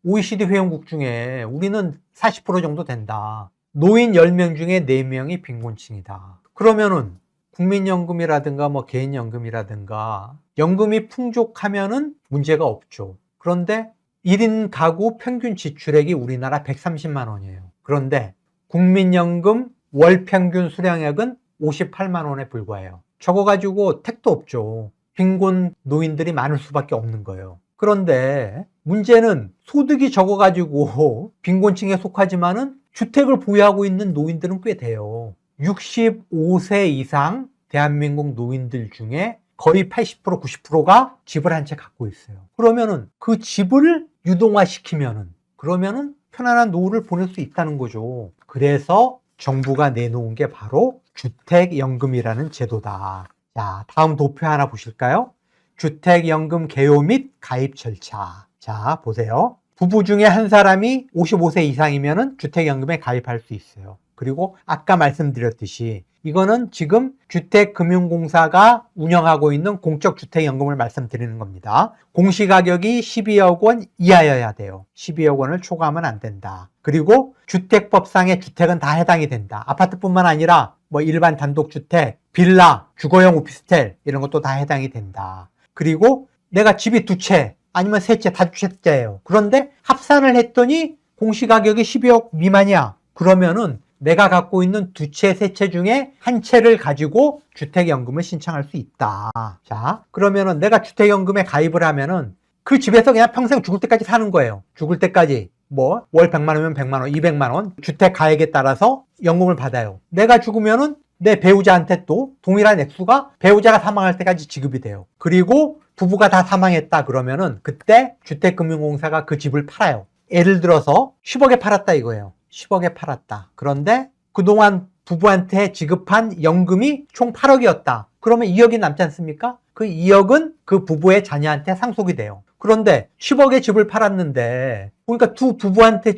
OECD 회원국 중에 우리는 40% 정도 된다. 노인 10명 중에 4명이 빈곤층이다. 그러면은 국민연금이라든가 뭐 개인연금이라든가 연금이 풍족하면은 문제가 없죠. 그런데 1인 가구 평균 지출액이 우리나라 130만 원이에요. 그런데 국민연금 월 평균 수령액은 58만 원에 불과해요. 저거 가지고 택도 없죠. 빈곤 노인들이 많을 수밖에 없는 거예요. 그런데 문제는 소득이 적어가지고 빈곤층에 속하지만은 주택을 보유하고 있는 노인들은 꽤 돼요. 65세 이상 대한민국 노인들 중에 거의 80% 90%가 집을 한 채 갖고 있어요. 그러면은 그 집을 유동화시키면은 그러면은 편안한 노후를 보낼 수 있다는 거죠. 그래서 정부가 내놓은 게 바로 주택연금이라는 제도다. 자, 다음 도표 하나 보실까요? 주택연금 개요 및 가입 절차. 자, 보세요. 부부 중에 한 사람이 55세 이상이면 주택연금에 가입할 수 있어요. 그리고 아까 말씀드렸듯이 이거는 지금 주택금융공사가 운영하고 있는 공적주택연금을 말씀드리는 겁니다. 공시가격이 12억 원 이하여야 돼요. 12억 원을 초과하면 안 된다. 그리고 주택법상의 주택은 다 해당이 된다. 아파트뿐만 아니라 뭐 일반 단독주택, 빌라, 주거용 오피스텔 이런 것도 다 해당이 된다. 그리고 내가 집이 2채 아니면 3채, 다주택자예요. 그런데 합산을 했더니 공시가격이 12억 미만이야. 그러면은 내가 갖고 있는 2채, 3채 중에 한 채를 가지고 주택연금을 신청할 수 있다. 자, 그러면은 내가 주택연금에 가입을 하면은 그 집에서 그냥 평생 죽을 때까지 사는 거예요. 죽을 때까지. 뭐, 월 100만 원이면 100만 원, 200만 원, 주택 가액에 따라서 연금을 받아요. 내가 죽으면은 내 배우자한테 또 동일한 액수가 배우자가 사망할 때까지 지급이 돼요. 그리고 부부가 다 사망했다 그러면은 그때 주택금융공사가 그 집을 팔아요. 예를 들어서 10억에 팔았다 이거예요. 10억에 팔았다. 그런데 그동안 부부한테 지급한 연금이 총 8억이었다. 그러면 2억이 남지 않습니까? 그 2억은 그 부부의 자녀한테 상속이 돼요. 그런데 10억의 집을 팔았는데 그러니까 두 부부한테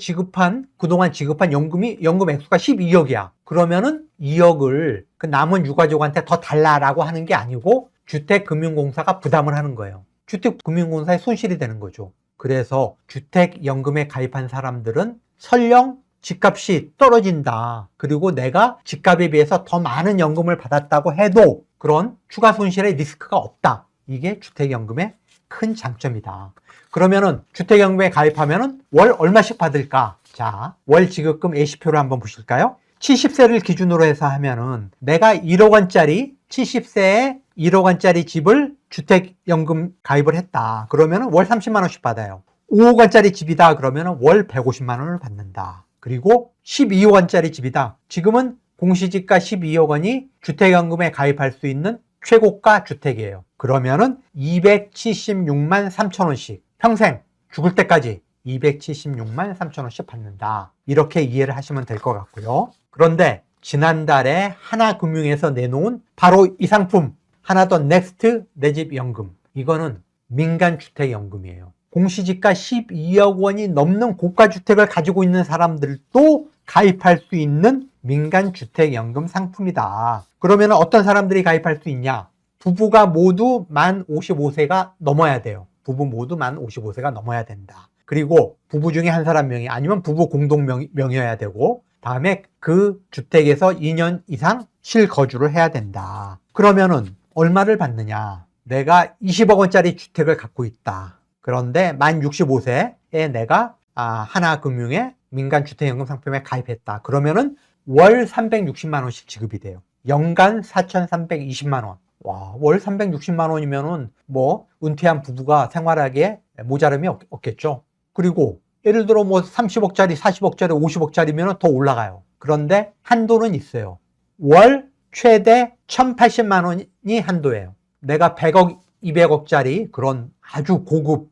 그동안 지급한 연금 액수가 12억이야. 그러면은 2억을 그 남은 유가족한테 더 달라라고 하는 게 아니고 주택금융공사가 부담을 하는 거예요. 주택금융공사의 손실이 되는 거죠. 그래서 주택연금에 가입한 사람들은 설령 집값이 떨어진다. 그리고 내가 집값에 비해서 더 많은 연금을 받았다고 해도 그런 추가 손실의 리스크가 없다. 이게 주택연금의 큰 장점이다. 그러면은 주택연금에 가입하면은 월 얼마씩 받을까? 자, 월 지급금 예시표를 한번 보실까요? 70세를 기준으로 해서 하면은 내가 1억 원짜리 70세에 1억 원짜리 집을 주택연금 가입을 했다. 그러면은 월 30만 원씩 받아요. 5억 원짜리 집이다. 그러면은 월 150만 원을 받는다. 그리고 12억 원짜리 집이다. 지금은 공시지가 12억 원이 주택연금에 가입할 수 있는 최고가 주택이에요. 그러면은 276만 3천 원씩 평생 죽을 때까지 276만 3천 원씩 받는다. 이렇게 이해를 하시면 될 것 같고요. 그런데 지난달에 하나금융에서 내놓은 바로 이 상품 하나 더 넥스트 내 집 연금, 이거는 민간주택연금이에요. 공시지가 12억 원이 넘는 고가주택을 가지고 있는 사람들도 가입할 수 있는 민간주택연금 상품이다. 그러면 어떤 사람들이 가입할 수 있냐? 부부가 모두 만 55세가 넘어야 돼요. 부부 모두 만 55세가 넘어야 된다. 그리고 부부 중에 한 사람 명의 아니면 부부 공동 명의여야 되고, 다음에 그 주택에서 2년 이상 실거주를 해야 된다. 그러면은 얼마를 받느냐? 내가 20억 원짜리 주택을 갖고 있다. 그런데 만 65세에 내가 하나금융의 민간주택연금 상품에 가입했다. 그러면은 월 360만 원씩 지급이 돼요. 연간 4,320만 원. 와, 월 360만 원이면은 뭐 은퇴한 부부가 생활하기에 모자람이 없겠죠. 그리고 예를 들어 뭐 30억짜리, 40억짜리, 50억짜리면 더 올라가요. 그런데 한도는 있어요. 월 최대 1,080만 원이 한도예요. 내가 100억, 200억짜리 그런 아주 고급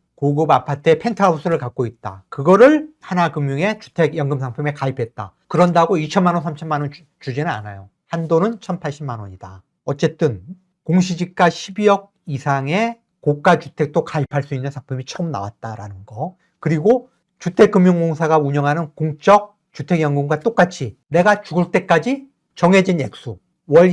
아파트의 펜트하우스를 갖고 있다. 그거를 하나금융의 주택연금 상품에 가입했다. 그런다고 2천만 원, 3천만 원 주지는 않아요. 한도는 1,080만 원이다. 어쨌든 공시지가 12억 이상의 고가주택도 가입할 수 있는 상품이 처음 나왔다라는 거. 그리고 주택금융공사가 운영하는 공적 주택연금과 똑같이 내가 죽을 때까지 정해진 액수, 월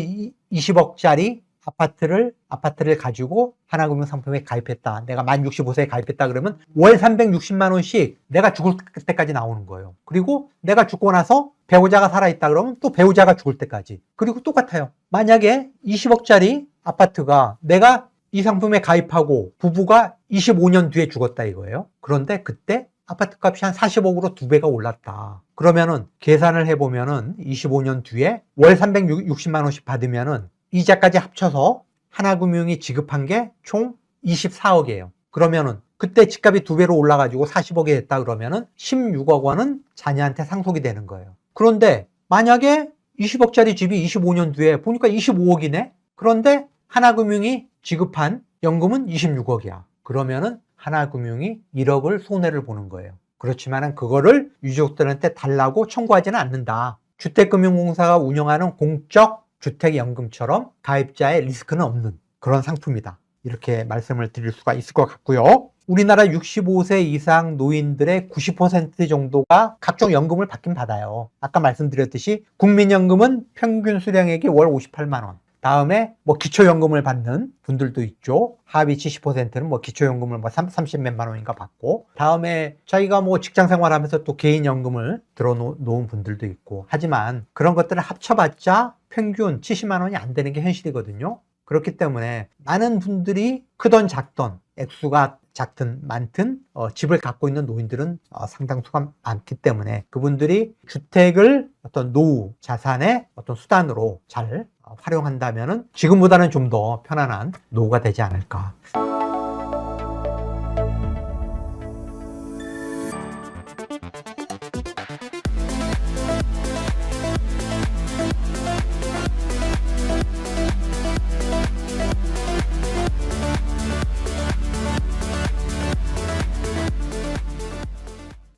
20억짜리 아파트를 가지고 하나금융상품에 가입했다. 내가 만 65세에 가입했다 그러면 월 360만 원씩 내가 죽을 때까지 나오는 거예요. 그리고 내가 죽고 나서 배우자가 살아있다 그러면 또 배우자가 죽을 때까지. 그리고 똑같아요. 만약에 20억짜리 아파트가 내가 이 상품에 가입하고 부부가 25년 뒤에 죽었다 이거예요. 그런데 그때 아파트 값이 한 40억으로 2배가 올랐다. 그러면은 계산을 해보면은 25년 뒤에 월 360만 원씩 받으면은 이자까지 합쳐서 하나금융이 지급한 게 총 24억이에요. 그러면은 그때 집값이 2배로 올라가지고 40억이 됐다 그러면은 16억 원은 자녀한테 상속이 되는 거예요. 그런데 만약에 20억짜리 집이 25년 뒤에 보니까 25억이네? 그런데 하나금융이 지급한 연금은 26억이야. 그러면은 하나금융이 1억을 손해를 보는 거예요. 그렇지만 그거를 유족들한테 달라고 청구하지는 않는다. 주택금융공사가 운영하는 공적 주택연금처럼 가입자의 리스크는 없는 그런 상품이다. 이렇게 말씀을 드릴 수가 있을 것 같고요. 우리나라 65세 이상 노인들의 90% 정도가 각종 연금을 받긴 받아요. 아까 말씀드렸듯이 국민연금은 평균 수령액이 월 58만 원. 다음에 뭐 기초연금을 받는 분들도 있죠. 하위 70%는 뭐 기초연금을 뭐 30몇만 원인가 받고, 다음에 자기가 뭐 직장 생활하면서 또 개인연금을 들어놓은 분들도 있고, 하지만 그런 것들을 합쳐봤자 평균 70만 원이 안 되는 게 현실이거든요. 그렇기 때문에 많은 분들이 크던 작던 액수가 작든 많든 집을 갖고 있는 노인들은 상당수가 많기 때문에 그분들이 주택을 어떤 노후 자산의 어떤 수단으로 잘 활용한다면은 지금보다는 좀 더 편안한 노후가 되지 않을까.